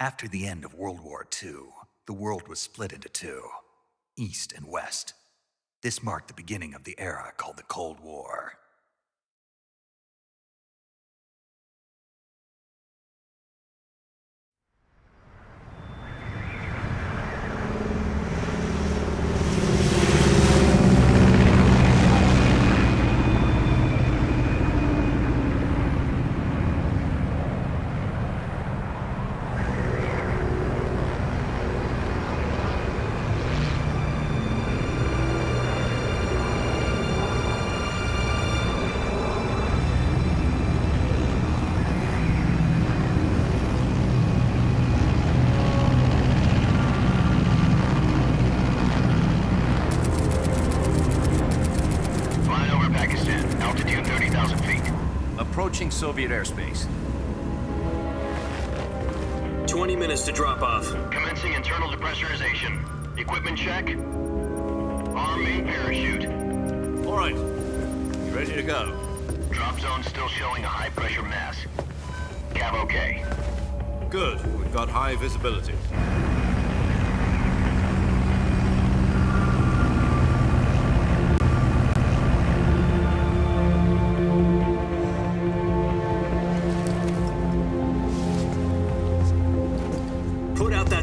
After the end of World War II, the world was split into two, East and West. This marked the beginning of the era called the Cold War. Approaching Soviet airspace. 20 minutes to drop off. Commencing internal depressurization. Equipment check. Arm main parachute. All right. You ready to go? Drop zone still showing a high pressure mass. Cav okay. Good. We've got high visibility.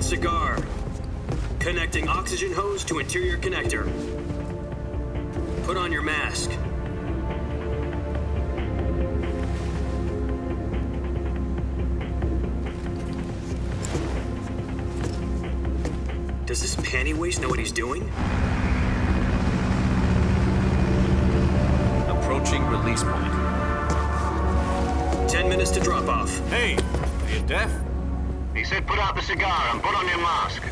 Cigar. Connecting oxygen hose to interior connector. Put on your mask. Does this panty waste know what he's doing? Approaching release point. 10 minutes to drop off. Hey, are you deaf? He said put out the cigar and put on your mask.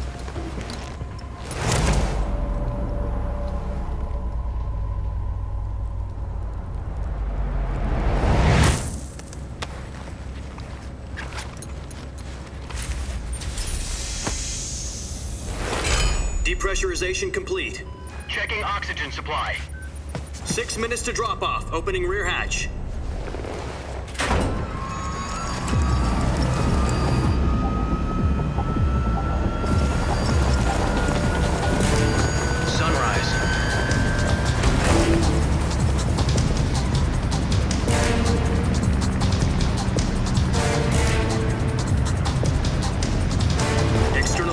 Depressurization complete. Checking oxygen supply. 6 minutes to drop off. Opening rear hatch.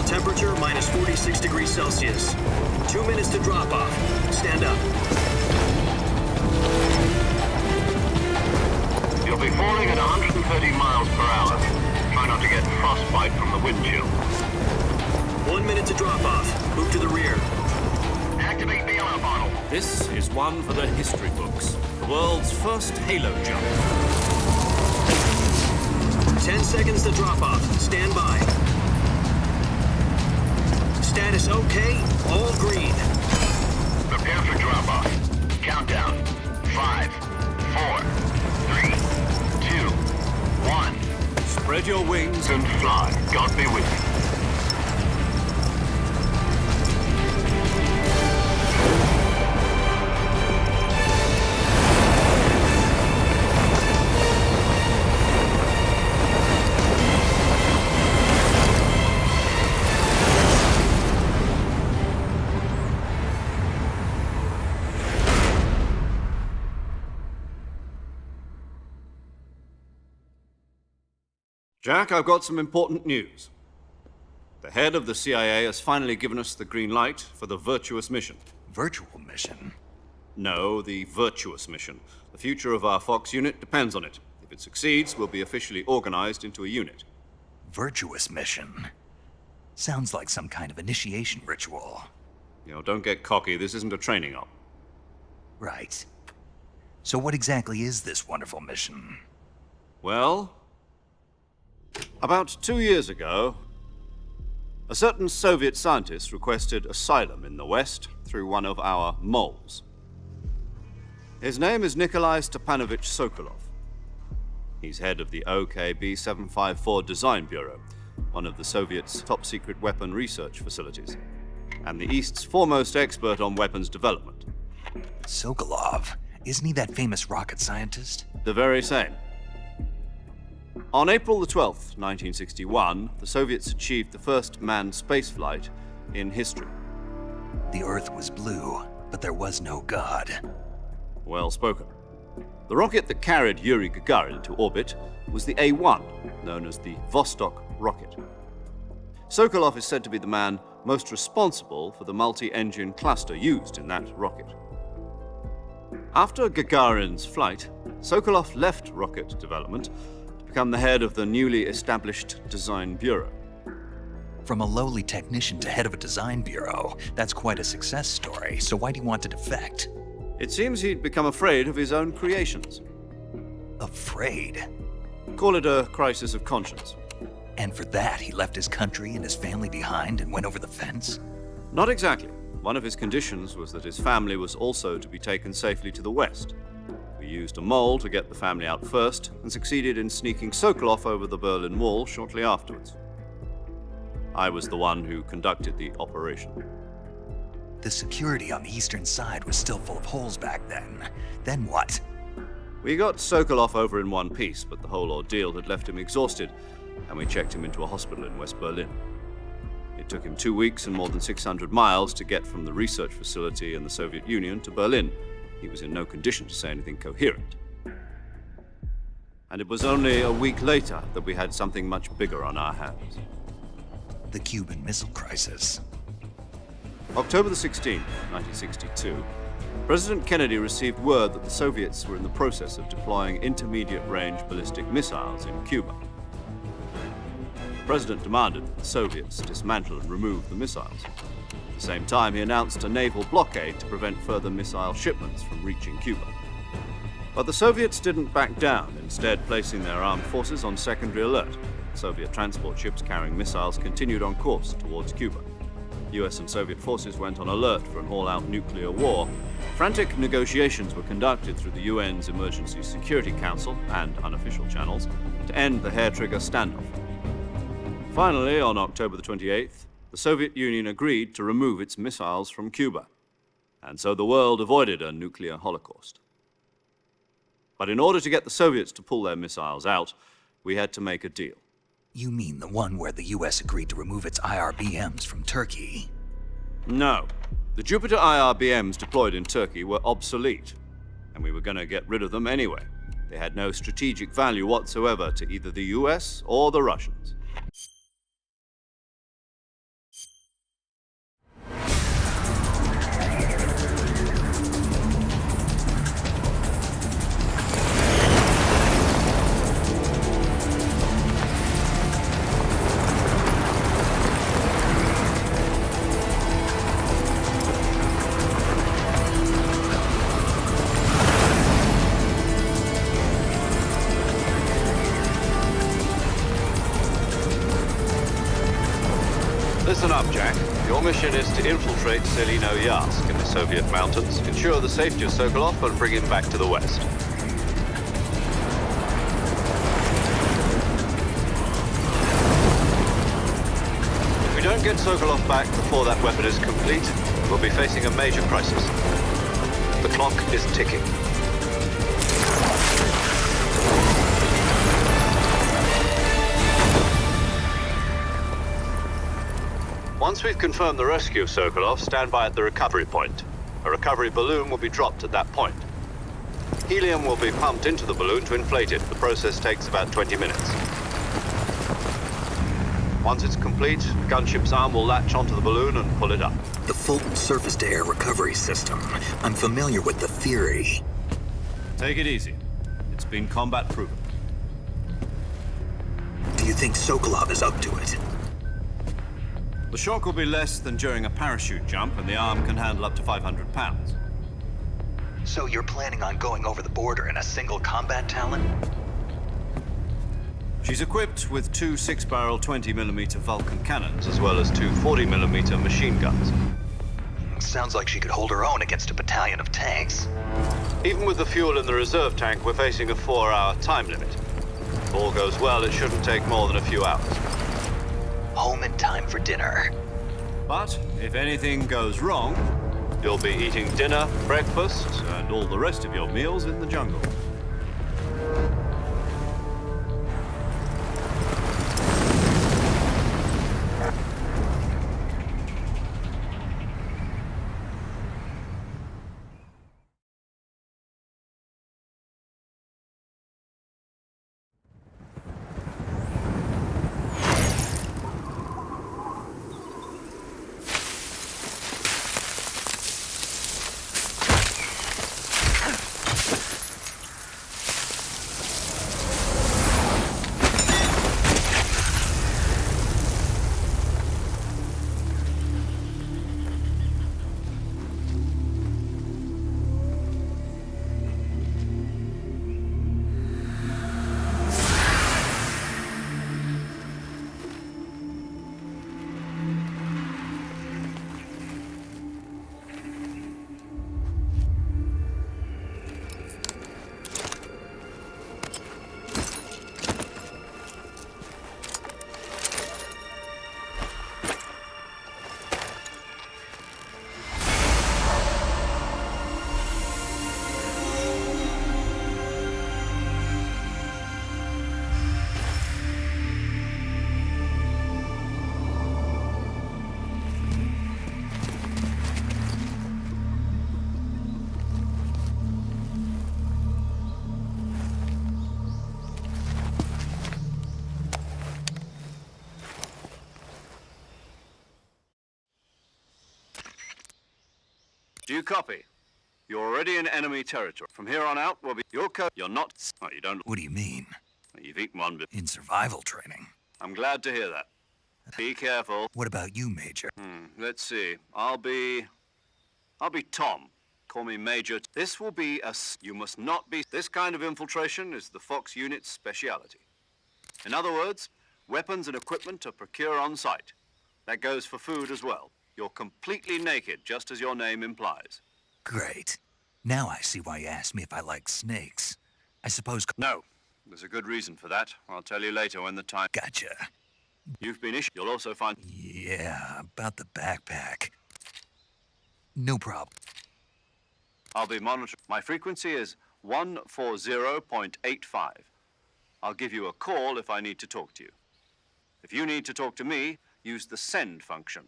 Temperature minus 46 degrees Celsius. 2 minutes to drop off. Stand up. You'll be falling at 130 miles per hour. Try not to get frostbite from the wind chill. 1 minute to drop off. Move to the rear. Activate bailout bottle. This is one for the history books. The world's first halo jump. 10 seconds to drop off. Stand by. Status okay, all green. Prepare for drop-off. Countdown. 5, 4, 3, 2, 1. Spread your wings And fly. God be with you. Jack, I've got some important news. The head of the CIA has finally given us the green light for the virtuous mission. Virtual mission? No, the virtuous mission. The future of our Fox unit depends on it. If it succeeds, we'll be officially organized into a unit. Virtuous mission? Sounds like some kind of initiation ritual. You know, don't get cocky. This isn't a training op. Right. So what exactly is this wonderful mission? Well, about 2 years ago, a certain Soviet scientist requested asylum in the West through one of our moles. His name is Nikolai Stepanovich Sokolov. He's head of the OKB-754 Design Bureau, one of the Soviets' top-secret weapon research facilities, and the East's foremost expert on weapons development. Sokolov? Isn't he that famous rocket scientist? The very same. On April the 12th, 1961, the Soviets achieved the first manned spaceflight in history. The Earth was blue, but there was no God. Well spoken. The rocket that carried Yuri Gagarin to orbit was the A-1, known as the Vostok rocket. Sokolov is said to be the man most responsible for the multi-engine cluster used in that rocket. After Gagarin's flight, Sokolov left rocket development to become the head of the newly established Design Bureau. From a lowly technician to head of a design bureau, that's quite a success story, so why do you want to defect? It seems he'd become afraid of his own creations. Afraid? Call it a crisis of conscience. And for that, he left his country and his family behind and went over the fence? Not exactly. One of his conditions was that his family was also to be taken safely to the west. We used a mole to get the family out first and succeeded in sneaking Sokolov over the Berlin Wall shortly afterwards. I was the one who conducted the operation. The security on the eastern side was still full of holes back then. Then what? We got Sokolov over in one piece, but the whole ordeal had left him exhausted, and we checked him into a hospital in West Berlin. It took him 2 weeks and more than 600 miles to get from the research facility in the Soviet Union to Berlin. He was in no condition to say anything coherent. And it was only a week later that we had something much bigger on our hands. The Cuban Missile Crisis. October the 16th, 1962, President Kennedy received word that the Soviets were in the process of deploying intermediate-range ballistic missiles in Cuba. The President demanded that the Soviets dismantle and remove the missiles. At the same time, he announced a naval blockade to prevent further missile shipments from reaching Cuba. But the Soviets didn't back down, instead placing their armed forces on secondary alert. Soviet transport ships carrying missiles continued on course towards Cuba. US and Soviet forces went on alert for an all-out nuclear war. Frantic negotiations were conducted through the UN's Emergency Security Council and unofficial channels to end the hair-trigger standoff. Finally, on October the 28th, the Soviet Union agreed to remove its missiles from Cuba, and so the world avoided a nuclear holocaust. But in order to get the Soviets to pull their missiles out, we had to make a deal. You mean the one where the US agreed to remove its IRBMs from Turkey? No. The Jupiter IRBMs deployed in Turkey were obsolete, and we were going to get rid of them anyway. They had no strategic value whatsoever to either the US or the Russians. Listen up, Jack. Your mission is to infiltrate Selino-Yarsk in the Soviet mountains, ensure the safety of Sokolov, and bring him back to the west. If we don't get Sokolov back before that weapon is complete, we'll be facing a major crisis. The clock is ticking. Once we've confirmed the rescue of Sokolov, stand by at the recovery point. A recovery balloon will be dropped at that point. Helium will be pumped into the balloon to inflate it. The process takes about 20 minutes. Once it's complete, the gunship's arm will latch onto the balloon and pull it up. The Fulton surface-to-air recovery system. I'm familiar with the theory. Take it easy. It's been combat-proven. Do you think Sokolov is up to it? The shock will be less than during a parachute jump, and the arm can handle up to 500 pounds. So you're planning on going over the border in a single combat Talon? She's equipped with two 6-barrel 20mm Vulcan cannons, as well as two 40mm machine guns. Sounds like she could hold her own against a battalion of tanks. Even with the fuel in the reserve tank, we're facing a 4-hour time limit. If all goes well, it shouldn't take more than a few hours. Home in time for dinner. But if anything goes wrong, you'll be eating dinner, breakfast, and all the rest of your meals in the jungle. Do you copy? You're already in enemy territory. From here on out, will be your code. You're not. Oh, you don't. What do you mean? You've eaten one bit. In survival training? I'm glad to hear that. Be careful. What about you, Major? Let's see. I'll be Tom. Call me Major. This will be you must not be. This kind of infiltration is the Fox unit's speciality. In other words, weapons and equipment are procured on site. That goes for food as well. You're completely naked, just as your name implies. Great. Now I see why you asked me if I like snakes. I suppose... No. There's a good reason for that. I'll tell you later when the time... Gotcha. You've been issued. You'll also find... Yeah, about the backpack. No problem. I'll be monitoring. My frequency is 140.85. I'll give you a call if I need to talk to you. If you need to talk to me, use the send function.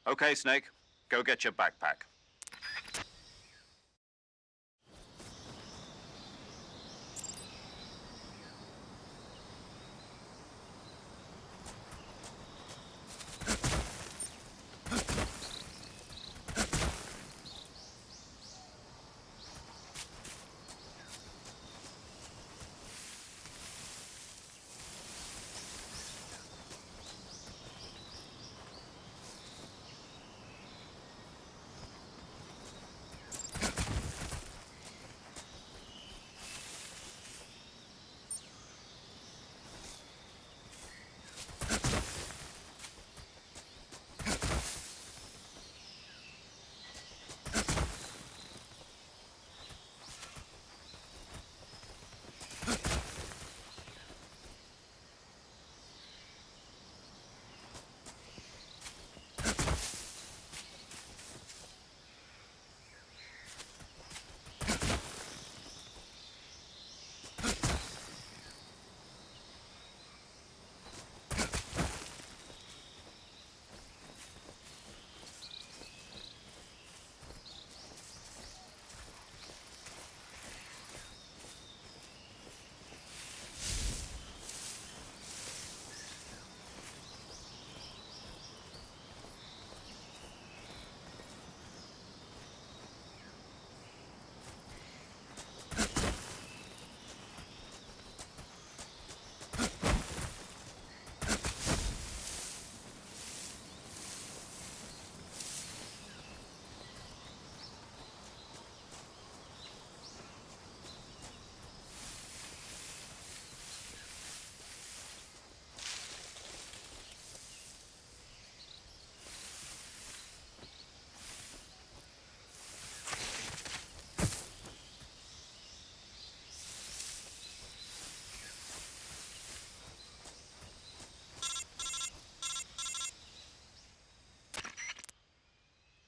Okay, Snake, go get your backpack.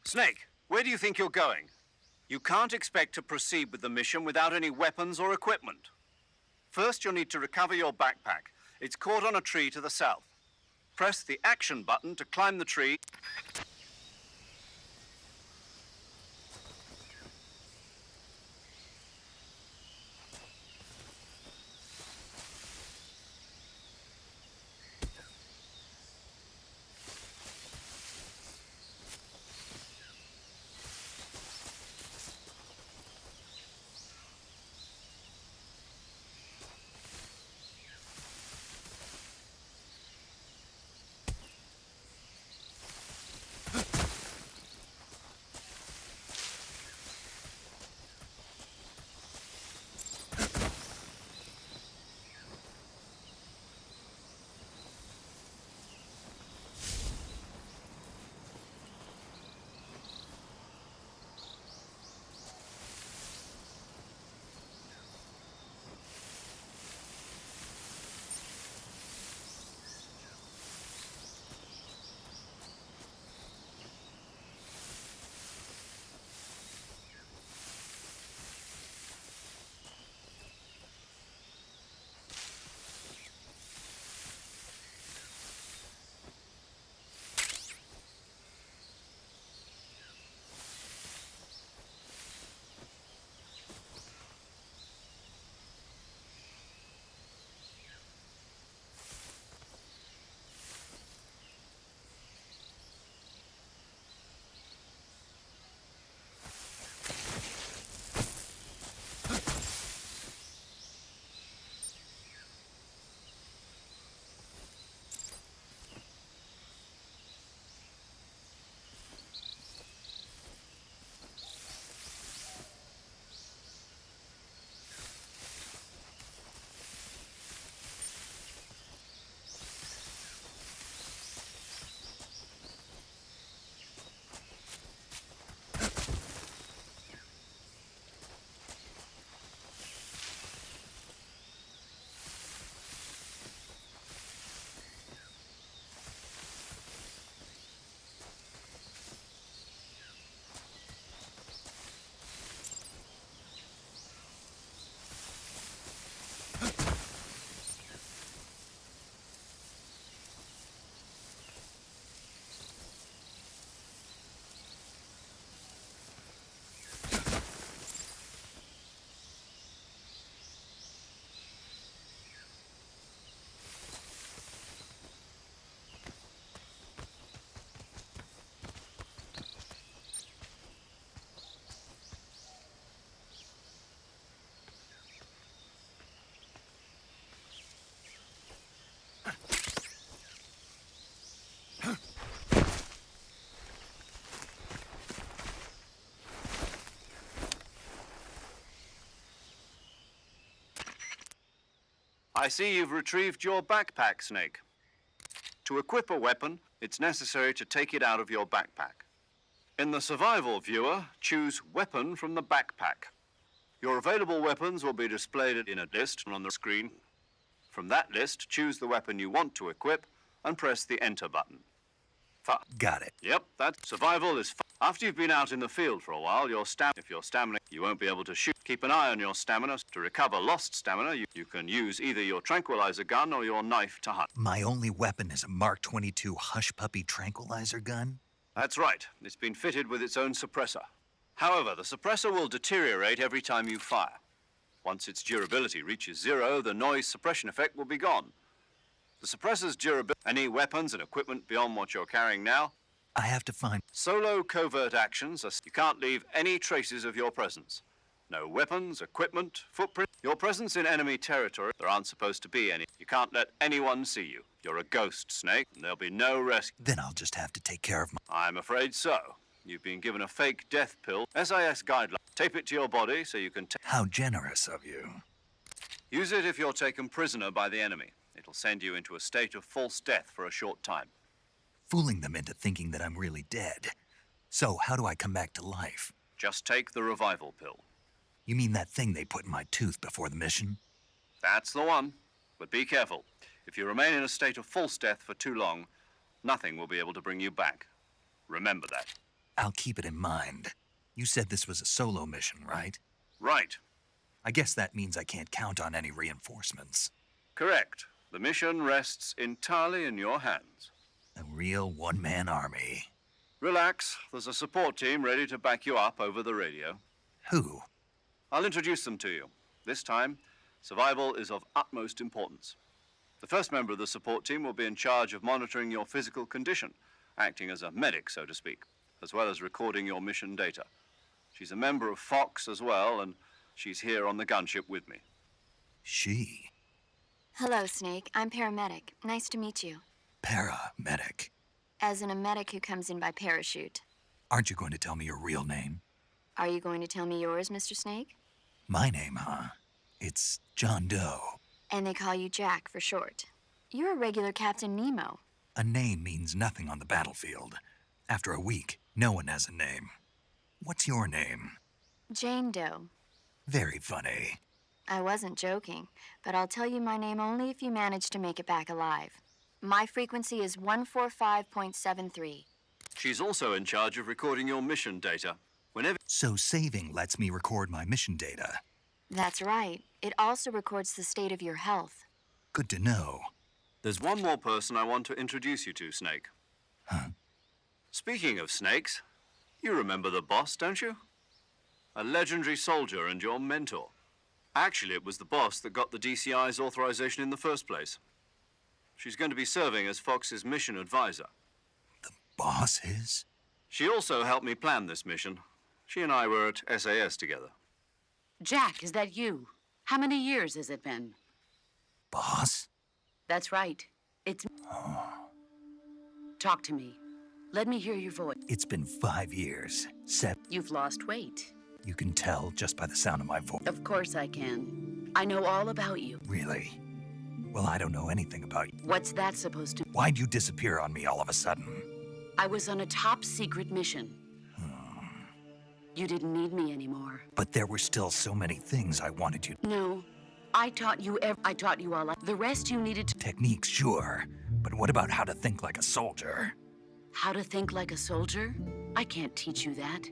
Snake, where do you think you're going? You can't expect to proceed with the mission without any weapons or equipment. First, you'll need to recover your backpack. It's caught on a tree to the south. Press the action button to climb the tree. I see you've retrieved your backpack, Snake. To equip a weapon, it's necessary to take it out of your backpack. In the survival viewer, choose Weapon from the backpack. Your available weapons will be displayed in a list on the screen. From that list, choose the weapon you want to equip and press the Enter button. Got it. Yep, that survival is after you've been out in the field for a while, if you're stamina, you won't be able to shoot. Keep an eye on your stamina. To recover lost stamina, you can use either your tranquilizer gun or your knife to hunt. My only weapon is a Mark 22 Hush Puppy tranquilizer gun? That's right. It's been fitted with its own suppressor. However, the suppressor will deteriorate every time you fire. Once its durability reaches 0, the noise suppression effect will be gone. The suppressor's durability, any weapons and equipment beyond what you're carrying now. I have to find... Solo covert actions, you can't leave any traces of your presence. No weapons, equipment, footprint. Your presence in enemy territory, there aren't supposed to be any. You can't let anyone see you. You're a ghost, Snake, and there'll be no rescue. Then I'll just have to take care of my... I'm afraid so. You've been given a fake death pill, SIS guideline. Tape it to your body so you can... How generous of you. Use it if you're taken prisoner by the enemy. It'll send you into a state of false death for a short time. Fooling them into thinking that I'm really dead. So, how do I come back to life? Just take the revival pill. You mean that thing they put in my tooth before the mission? That's the one. But be careful. If you remain in a state of false death for too long, nothing will be able to bring you back. Remember that. I'll keep it in mind. You said this was a solo mission, right? Right. I guess that means I can't count on any reinforcements. Correct. The mission rests entirely in your hands. A real one-man army. Relax. There's a support team ready to back you up over the radio. Who? I'll introduce them to you. This time, survival is of utmost importance. The first member of the support team will be in charge of monitoring your physical condition, acting as a medic, so to speak, as well as recording your mission data. She's a member of Fox as well, and she's here on the gunship with me. She? Hello, Snake. I'm paramedic. Nice to meet you. Paramedic. As in a medic who comes in by parachute. Aren't you going to tell me your real name? Are you going to tell me yours, Mr. Snake? My name, huh? It's John Doe. And they call you Jack for short. You're a regular Captain Nemo. A name means nothing on the battlefield. After a week, no one has a name. What's your name? Jane Doe. Very funny. I wasn't joking, but I'll tell you my name only if you manage to make it back alive. My frequency is 145.73. She's also in charge of recording your mission data. So saving lets me record my mission data. That's right. It also records the state of your health. Good to know. There's one more person I want to introduce you to, Snake. Huh? Speaking of snakes, you remember the boss, don't you? A legendary soldier and your mentor. Actually, it was the boss that got the DCI's authorization in the first place. She's going to be serving as Fox's mission advisor. The boss is? She also helped me plan this mission. She and I were at SAS together. Jack, is that you? How many years has it been? Boss? That's right. It's... Talk to me. Let me hear your voice. It's been 5 years. You've lost weight. You can tell just by the sound of my voice. Of course I can. I know all about you. Really? Well, I don't know anything about you. What's that supposed to... Why'd you disappear on me all of a sudden? I was on a top-secret mission. You didn't need me anymore. But there were still so many things I wanted you... No. I taught you all. The rest you needed to... Techniques, sure. But what about how to think like a soldier? How to think like a soldier? I can't teach you that.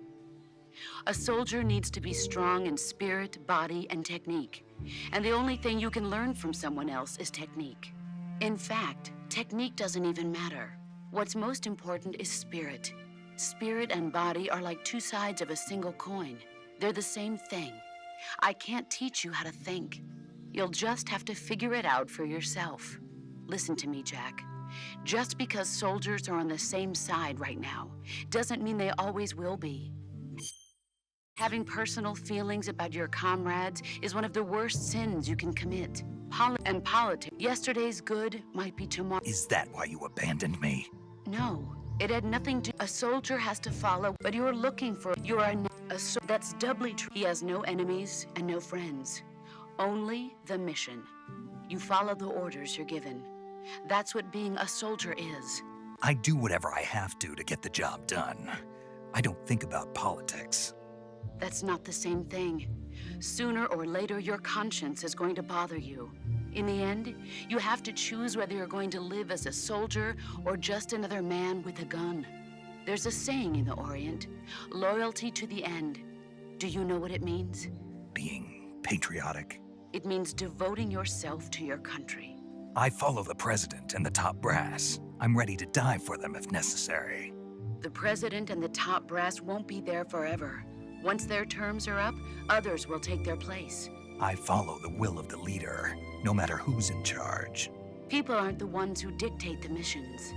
A soldier needs to be strong in spirit, body, and technique. And the only thing you can learn from someone else is technique. In fact, technique doesn't even matter. What's most important is spirit. Spirit and body are like two sides of a single coin. They're the same thing. I can't teach you how to think. You'll just have to figure it out for yourself. Listen to me, Jack. Just because soldiers are on the same side right now doesn't mean they always will be. Having personal feelings about your comrades is one of the worst sins you can commit. Politics. Yesterday's good might be tomorrow. Is that why you abandoned me? No, it had nothing to... A soldier has to follow, but you're looking for... That's doubly true. He has no enemies and no friends. Only the mission. You follow the orders you're given. That's what being a soldier is. I do whatever I have to get the job done. I don't think about politics. That's not the same thing. Sooner or later, your conscience is going to bother you. In the end, you have to choose whether you're going to live as a soldier or just another man with a gun. There's a saying in the Orient, loyalty to the end. Do you know what it means? Being patriotic. It means devoting yourself to your country. I follow the president and the top brass. I'm ready to die for them if necessary. The president and the top brass won't be there forever. Once their terms are up, others will take their place. I follow the will of the leader, no matter who's in charge. People aren't the ones who dictate the missions.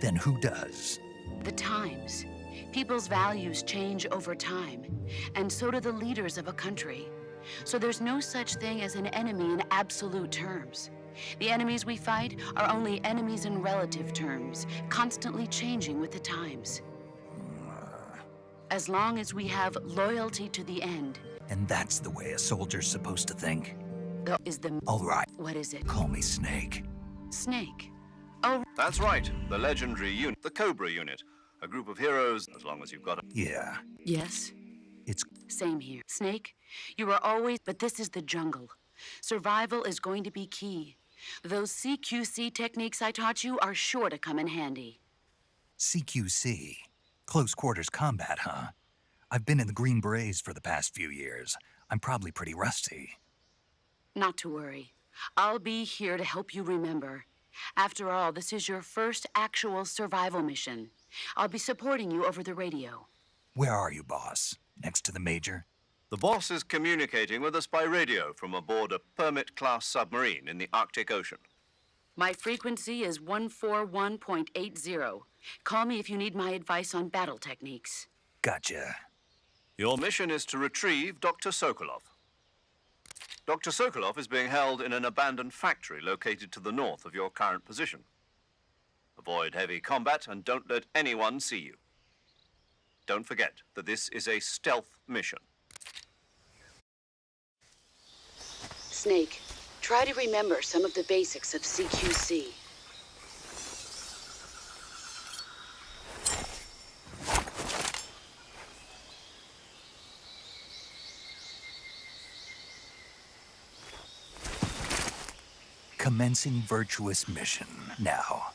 Then who does? The times. People's values change over time, and so do the leaders of a country. So there's no such thing as an enemy in absolute terms. The enemies we fight are only enemies in relative terms, constantly changing with the times. As long as we have loyalty to the end. And that's the way a soldier's supposed to think? Is the... All right. What is it? Call me Snake. Snake. Oh, That's right, the legendary unit, the Cobra unit. A group of heroes, as long as you've got a... Yeah. yes. It's... Same here. Snake, you are always... But this is the jungle. Survival is going to be key. Those CQC techniques I taught you are sure to come in handy. CQC. Close quarters combat, huh? I've been in the Green Berets for the past few years. I'm probably pretty rusty. Not to worry. I'll be here to help you remember. After all, this is your first actual survival mission. I'll be supporting you over the radio. Where are you, boss? Next to the major? The boss is communicating with us by radio from aboard a Permit-class submarine in the Arctic Ocean. My frequency is 141.80. Call me if you need my advice on battle techniques. Gotcha. Your mission is to retrieve Dr. Sokolov. Dr. Sokolov is being held in an abandoned factory located to the north of your current position. Avoid heavy combat and don't let anyone see you. Don't forget that this is a stealth mission. Snake, try to remember some of the basics of CQC. Commencing virtuous mission now.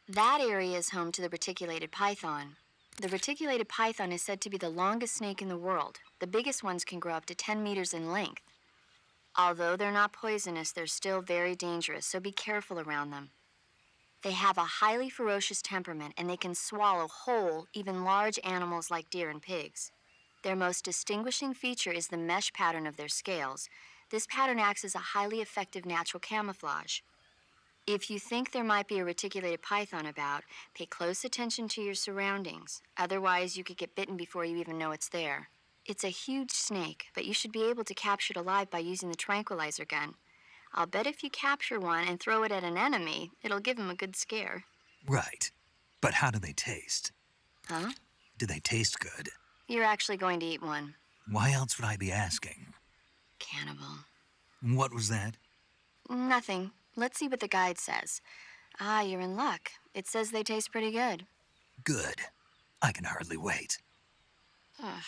That area is home to the reticulated python. The reticulated python is said to be the longest snake in the world. The biggest ones can grow up to 10 meters in length. Although they're not poisonous, they're still very dangerous, so be careful around them. They have a highly ferocious temperament, and they can swallow whole, even large animals like deer and pigs. Their most distinguishing feature is the mesh pattern of their scales. This pattern acts as a highly effective natural camouflage. If you think there might be a reticulated python about, pay close attention to your surroundings. Otherwise, you could get bitten before you even know it's there. It's a huge snake, but you should be able to capture it alive by using the tranquilizer gun. I'll bet if you capture one and throw it at an enemy, it'll give him a good scare. Right. But how do they taste? Huh? Do they taste good? You're actually going to eat one. Why else would I be asking? Cannibal. What was that? Nothing. Let's see what the guide says. Ah, you're in luck. It says they taste pretty good. Good. I can hardly wait. Ugh.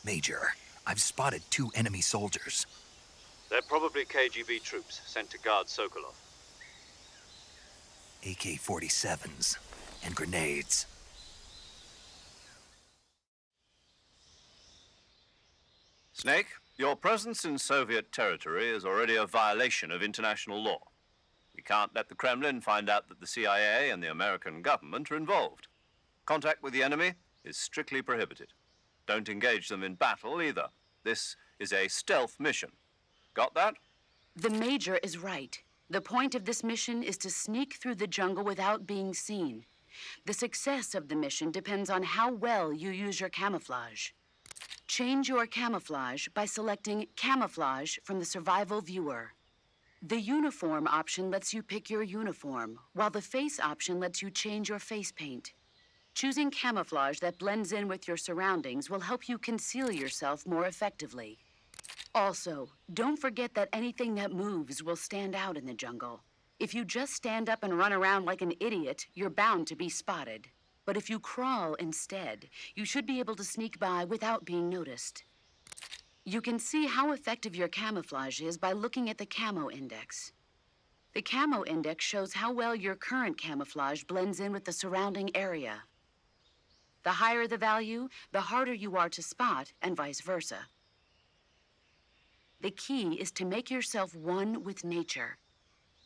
Major, I've spotted 2 enemy soldiers. They're probably KGB troops sent to guard Sokolov. AK-47s and grenades. Snake, your presence in Soviet territory is already a violation of international law. We can't let the Kremlin find out that the CIA and the American government are involved. Contact with the enemy is strictly prohibited. Don't engage them in battle either. This is a stealth mission. Got that? The Major is right. The point of this mission is to sneak through the jungle without being seen. The success of the mission depends on how well you use your camouflage. Change your camouflage by selecting Camouflage from the Survival Viewer. The Uniform option lets you pick your uniform, while the Face option lets you change your face paint. Choosing camouflage that blends in with your surroundings will help you conceal yourself more effectively. Also, don't forget that anything that moves will stand out in the jungle. If you just stand up and run around like an idiot, you're bound to be spotted. But if you crawl instead, you should be able to sneak by without being noticed. You can see how effective your camouflage is by looking at the Camo Index. The Camo Index shows how well your current camouflage blends in with the surrounding area. The higher the value, the harder you are to spot, and vice versa. The key is to make yourself one with nature.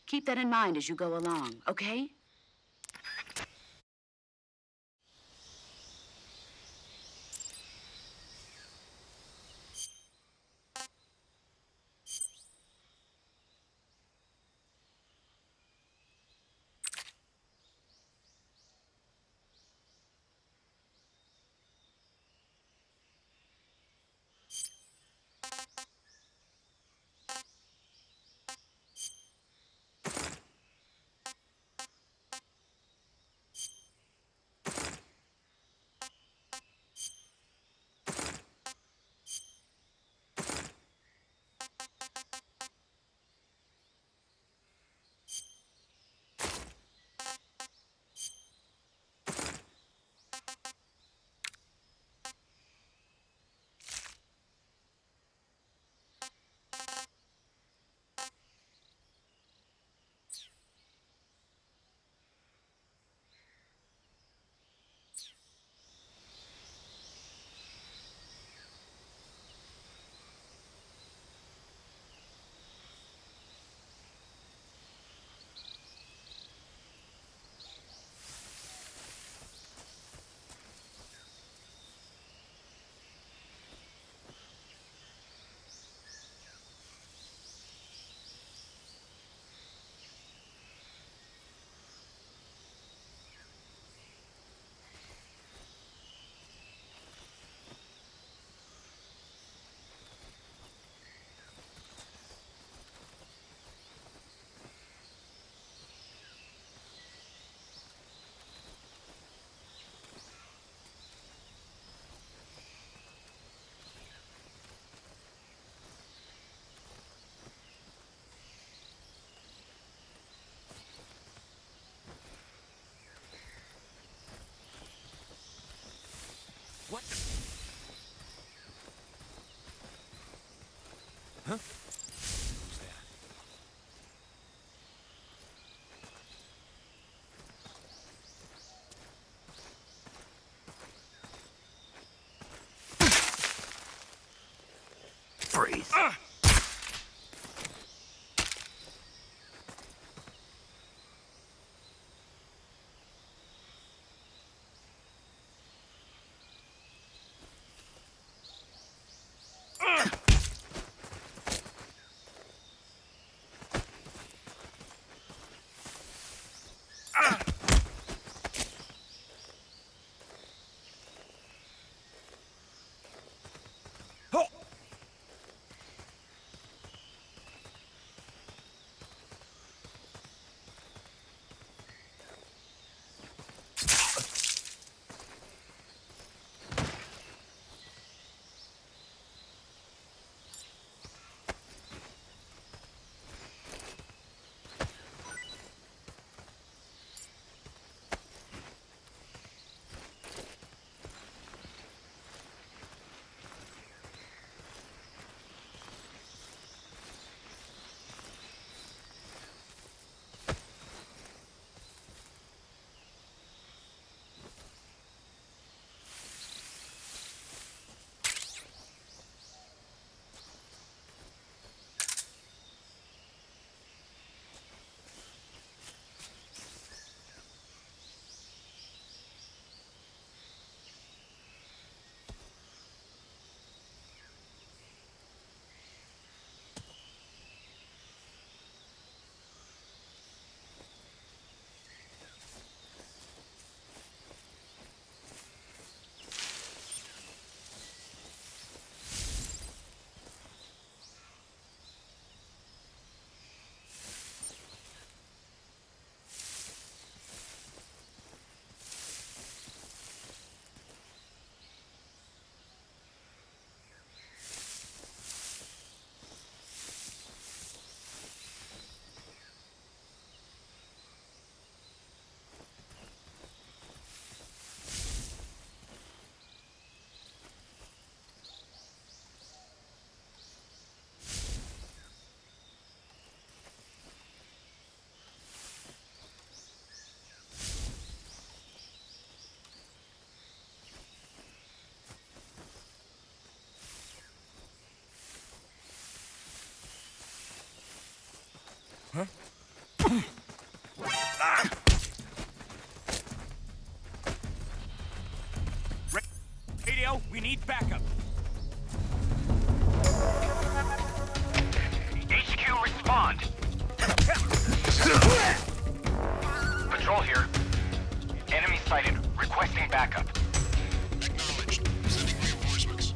Keep that in mind as you go along, okay? What? Huh? Who's that? Freeze. Radio, we need backup. HQ, respond. Patrol here. Enemy sighted. Requesting backup. Acknowledged. Sending reinforcements.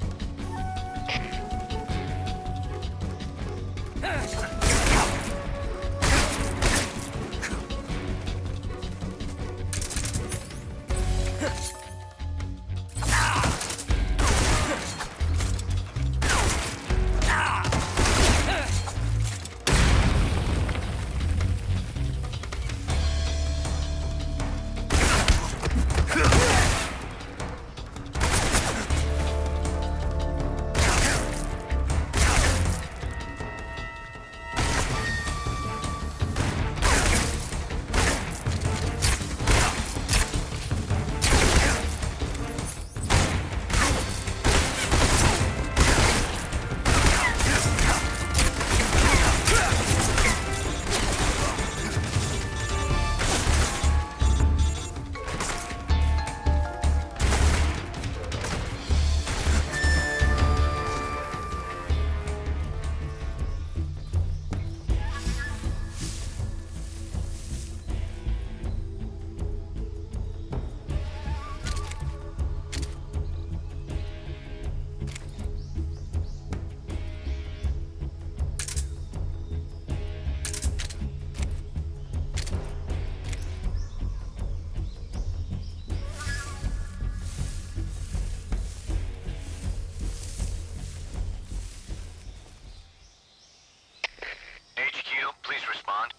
HQ, please respond.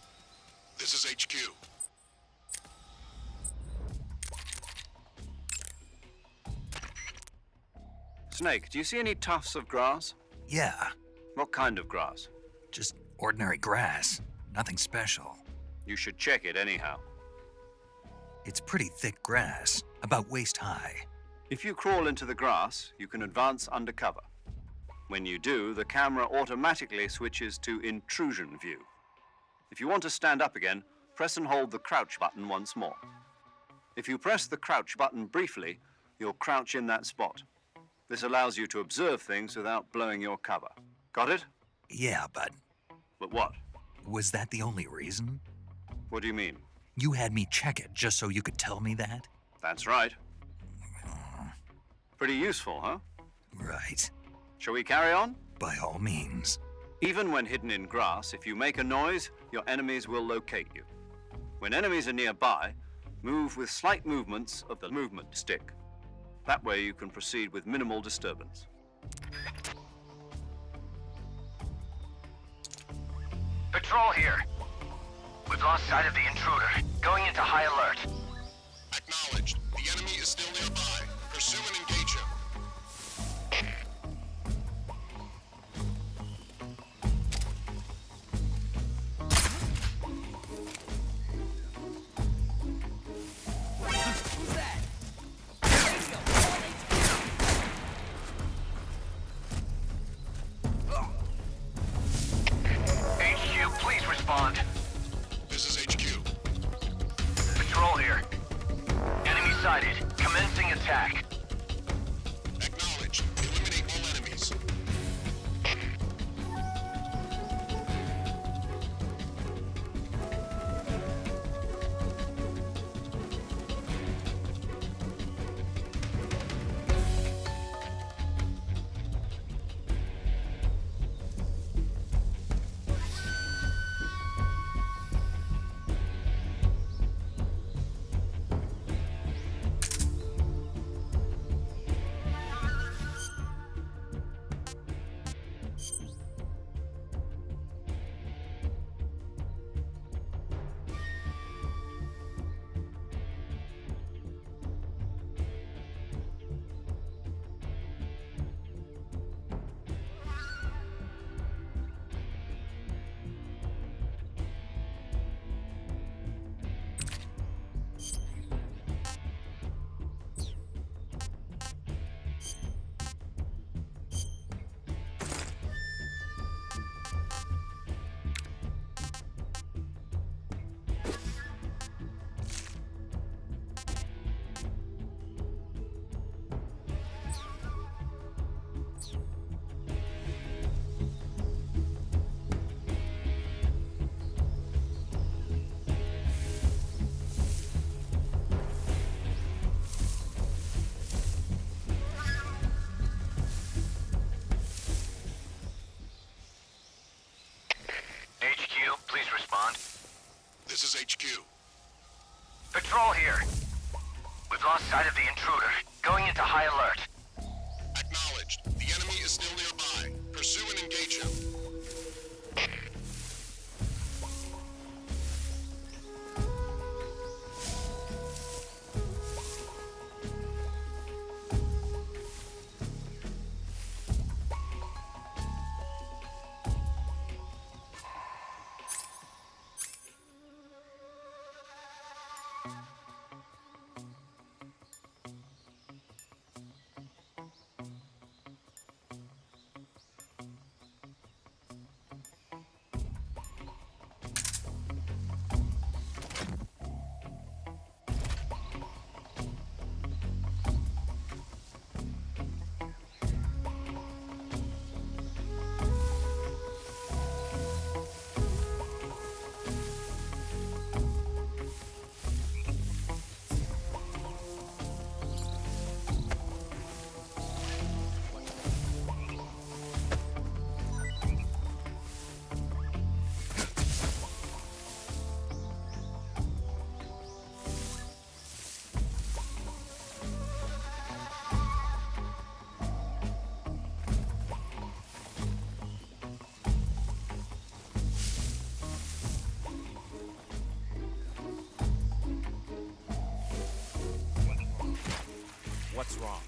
This is HQ. Snake, do you see any tufts of grass? Yeah, What kind of grass? just ordinary grass. Nothing special. You should check it anyhow. It's pretty thick grass, about waist high. If you crawl into the grass, you can advance undercover. When you do, the camera automatically switches to intrusion view. If you want to stand up again, press and hold the crouch button once more. If you press the crouch button briefly, you'll crouch in that spot. This allows you to observe things without blowing your cover. Got it? Yeah, but But what? was that the only reason? What do you mean? You had me check it just so you could tell me that? That's right. Pretty useful, huh? Right. Shall we carry on? By all means. Even when hidden in grass, if you make a noise, your enemies will locate you. When enemies are nearby, move with slight movements of the movement stick. That way you can proceed with minimal disturbance. Patrol here. We've lost sight of the intruder. Going into high alert. Acknowledged. The enemy is still nearby. Pursue and engage him. HQ, please respond. This is HQ. Patrol here. Enemy sighted. Commencing attack. Acknowledged. Eliminate all enemies. Control here. We've lost sight of the intruder. Going into high alert. Acknowledged. The enemy is still nearby. Pursue and engage him. What's wrong?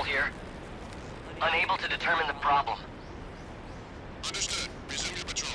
here. Unable to determine the problem. Understood. Resume your patrol.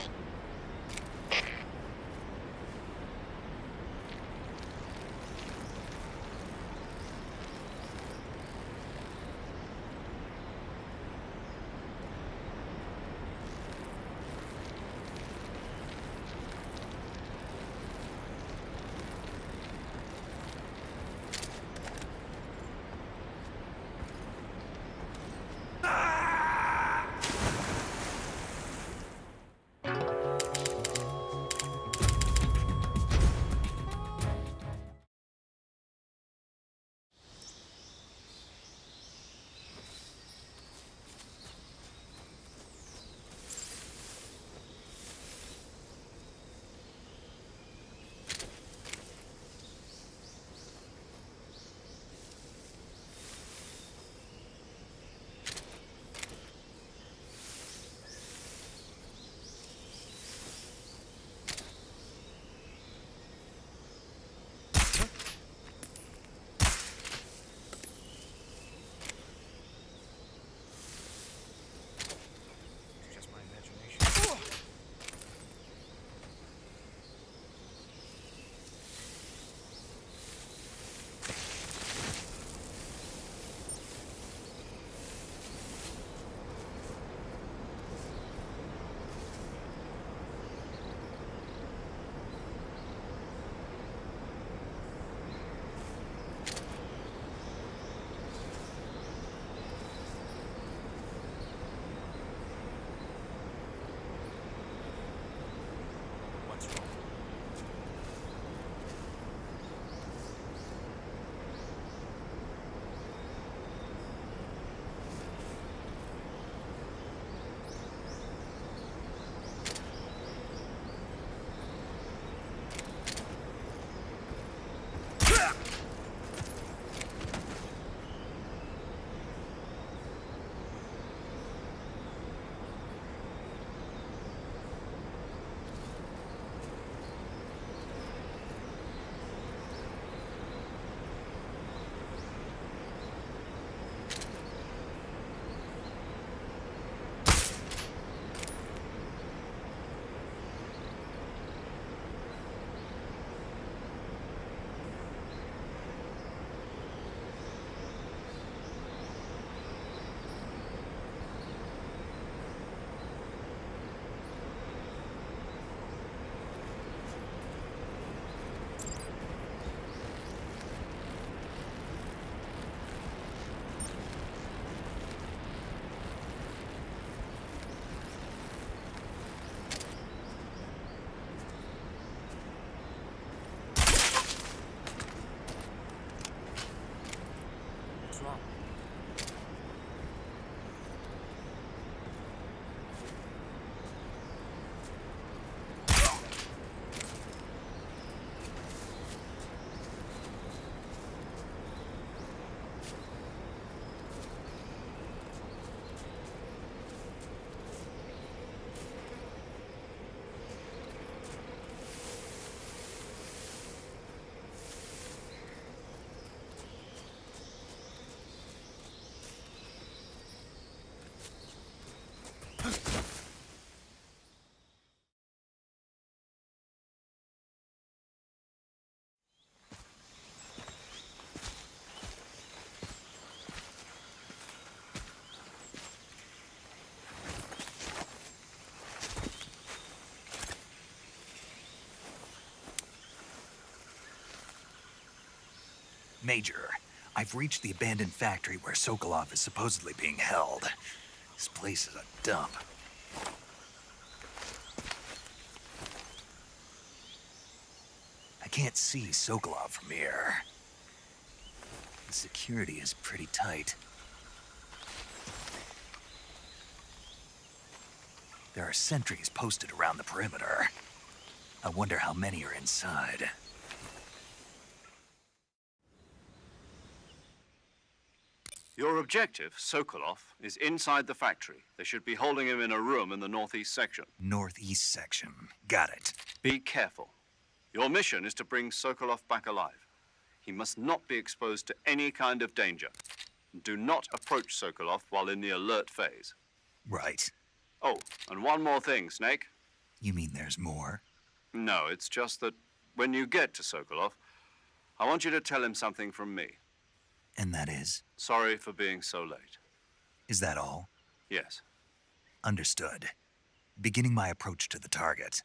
Major, I've reached the abandoned factory where Sokolov is supposedly being held. This place is a dump. I can't see Sokolov from here. The security is pretty tight. There are sentries posted around the perimeter. I wonder how many are inside. Your objective, Sokolov, is inside the factory. They should be holding him in a room in the northeast section. Northeast section. Got it. Be careful. Your mission is to bring Sokolov back alive. He must not be exposed to any kind of danger. Do not approach Sokolov while in the alert phase. Right. Oh, and one more thing, Snake. You mean there's more? No, it's just that when you get to Sokolov, I want you to tell him something from me. And that is? Sorry for being so late. Is that all? Yes. Understood. Beginning my approach to the target.